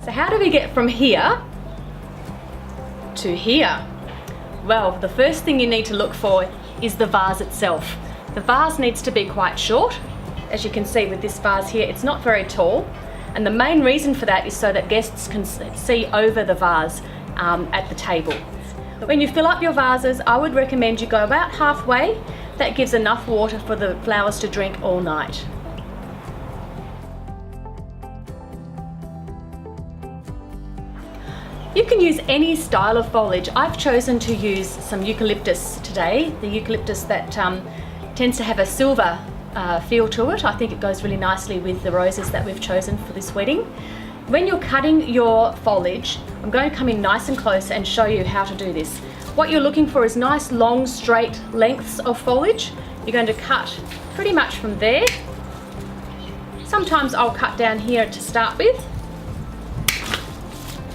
So how do we get from here to here? Well, the first thing you need to look for is the vase itself. The vase needs to be quite short. As you can see with this vase here, it's not very tall. And the main reason for that is so that guests can see over the vase at the table. When you fill up your vases, I would recommend you go about halfway. That gives enough water for the flowers to drink all night. You can use any style of foliage. I've chosen to use some eucalyptus today. The eucalyptus that tends to have a silver feel to it. I think it goes really nicely with the roses that we've chosen for this wedding. When you're cutting your foliage, I'm going to come in nice and close and show you how to do this. What you're looking for is nice, long, straight lengths of foliage. You're going to cut pretty much from there. Sometimes I'll cut down here to start with,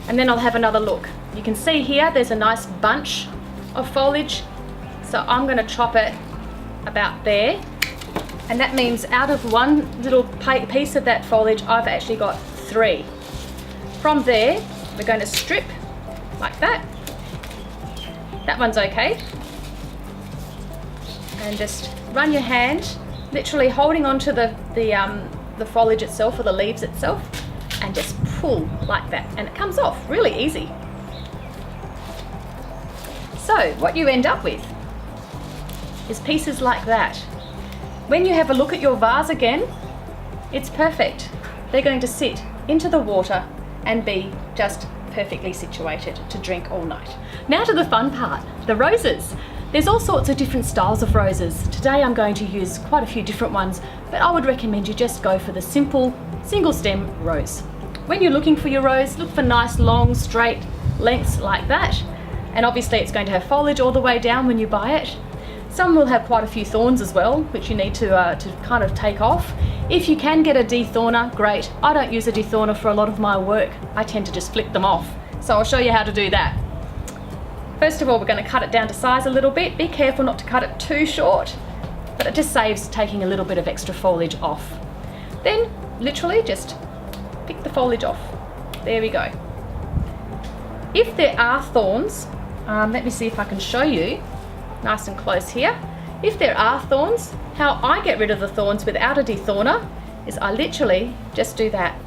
and then I'll have another look. You can see here there's a nice bunch of foliage, so I'm going to chop it about there, and that means out of one little piece of that foliage I've actually got 3. From there we're going to strip like that. That one's okay, and just run your hand literally holding onto the foliage itself or the leaves itself, and just pull like that, and it comes off really easy. So what you end up with is pieces like that. When you have a look at your vase again, it's perfect. They're going to sit into the water and be just perfectly situated to drink all night. Now to the fun part, the roses. There's all sorts of different styles of roses. Today I'm going to use quite a few different ones, but I would recommend you just go for the simple single stem rose. When you're looking for your rose, look for nice long straight lengths like that, and obviously it's going to have foliage all the way down when you buy it. Some will have quite a few thorns as well, which you need to kind of take off. If you can get a dethorner, great. I don't use a dethorner for a lot of my work. I tend to just flick them off. So I'll show you how to do that. First of all, we're going to cut it down to size a little bit. Be careful not to cut it too short, but it just saves taking a little bit of extra foliage off. Then literally just pick the foliage off. There we go. If there are thorns, let me see if I can show you nice and close here. If there are thorns, how I get rid of the thorns without a dethorner is I literally just do that.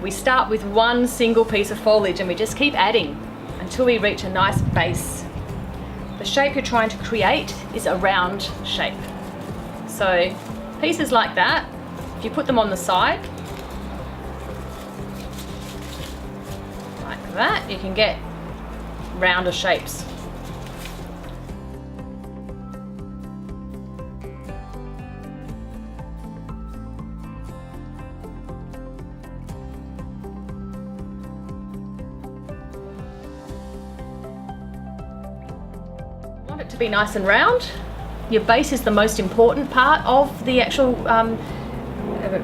We start with one single piece of foliage and we just keep adding until we reach a nice base. The shape you're trying to create is a round shape. So pieces like that, if you put them on the side, like that, you can get rounder shapes. Want it to be nice and round. Your base is the most important part of the actual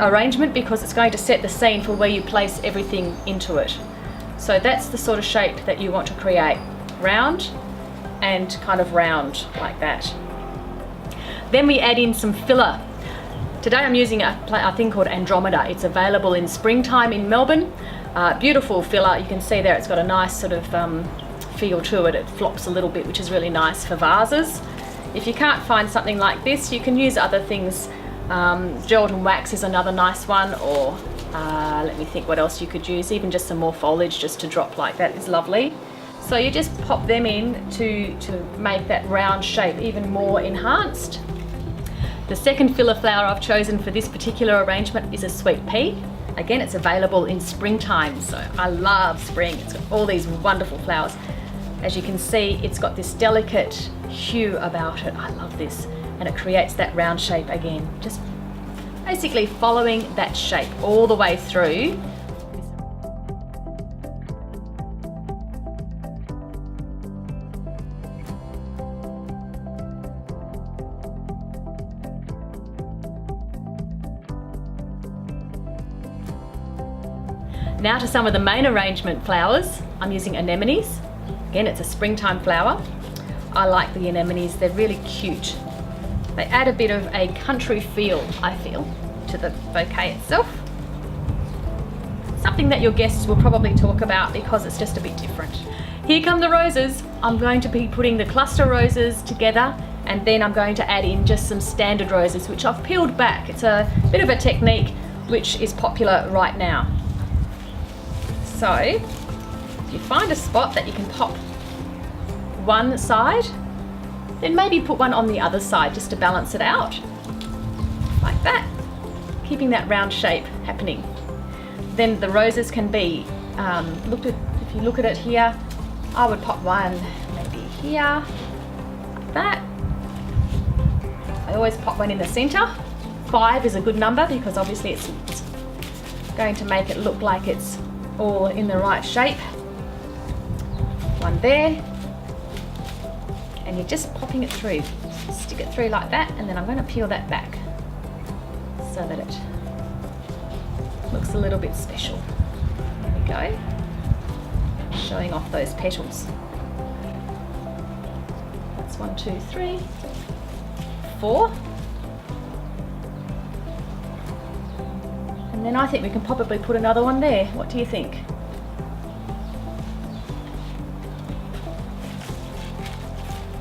arrangement, because it's going to set the scene for where you place everything into it. So that's the sort of shape that you want to create, round and kind of round like that. Then we add in some filler. Today I'm using a thing called Andromeda. It's available in springtime in Melbourne. Beautiful filler. You can see there it's got a nice sort of feel to it. It flops a little bit, which is really nice for vases. If you can't find something like this, you can use other things. Gelatin wax is another nice one, or let me think what else you could use. Even just some more foliage just to drop like that is lovely. So you just pop them in to make that round shape even more enhanced. The second filler flower I've chosen for this particular arrangement is a sweet pea. Again, it's available in springtime, so I love spring. It's got all these wonderful flowers. As you can see, it's got this delicate hue about it. I love this, and it creates that round shape again. Just basically following that shape all the way through. Now to some of the main arrangement flowers. I'm using anemones. Again, it's a springtime flower. I like the anemones, they're really cute. They add a bit of a country feel, I feel, to the bouquet itself. Something that your guests will probably talk about because it's just a bit different. Here come the roses. I'm going to be putting the cluster roses together, and then I'm going to add in just some standard roses, which I've peeled back. It's a bit of a technique which is popular right now. So, if you find a spot that you can pop one side, then maybe put one on the other side just to balance it out, like that, keeping that round shape happening. Then the roses can be, if you look at it here, I would pop one maybe here, like that. I always pop one in the center. 5 is a good number because obviously it's going to make it look like it's all in the right shape. One there. And you're just popping it through. Stick it through like that, and then I'm going to peel that back so that it looks a little bit special. There we go. Showing off those petals. That's 1, 2, 3, 4. And then I think we can probably put another one there. What do you think?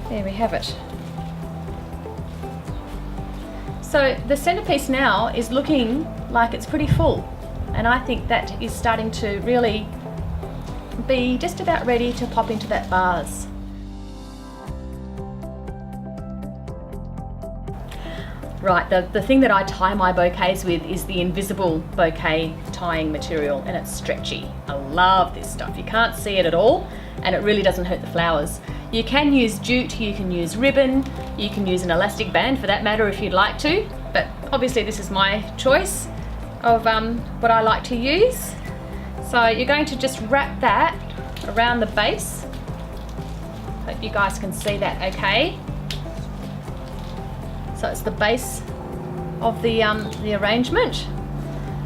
There we have it. So the centerpiece now is looking like it's pretty full, and I think that is starting to really be just about ready to pop into that vase. Right, the thing that I tie my bouquets with is the invisible bouquet tying material, and it's stretchy. I love this stuff. You can't see it at all, and it really doesn't hurt the flowers. You can use jute, you can use ribbon, you can use an elastic band for that matter if you'd like to, but obviously this is my choice of what I like to use. So you're going to just wrap that around the base. Hope you guys can see that okay. So it's the base of the arrangement,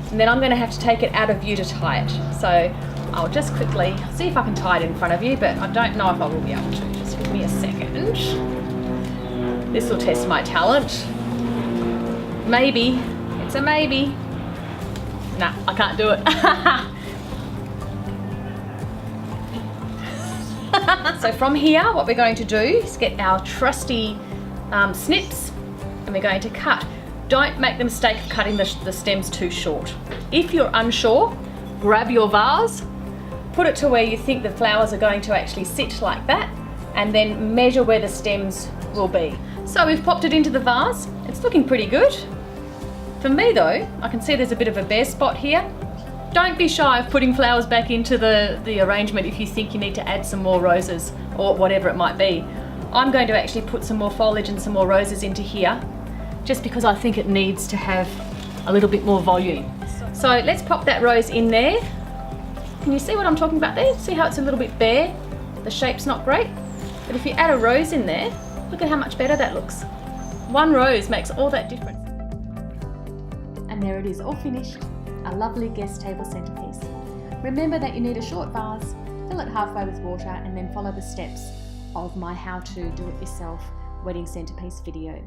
and then I'm going to have to take it out of view to tie it. So I'll just quickly see if I can tie it in front of you, but I don't know if I will be able to. Just give me a second. This will test my talent. Maybe. It's a maybe. Nah, I can't do it. So from here, what we're going to do is get our trusty snips, and we're going to cut. Don't make the mistake of cutting the stems too short. If you're unsure, grab your vase, put it to where you think the flowers are going to actually sit like that, and then measure where the stems will be. So we've popped it into the vase. It's looking pretty good. For me though, I can see there's a bit of a bare spot here. Don't be shy of putting flowers back into the arrangement if you think you need to add some more roses or whatever it might be. I'm going to actually put some more foliage and some more roses into here, just because I think it needs to have a little bit more volume. So let's pop that rose in there. Can you see what I'm talking about there? See how it's a little bit bare? The shape's not great. But if you add a rose in there, look at how much better that looks. One rose makes all that difference. And there it is, all finished. A lovely guest table centerpiece. Remember that you need a short vase, fill it halfway with water, and then follow the steps of my how to do it yourself wedding centerpiece video.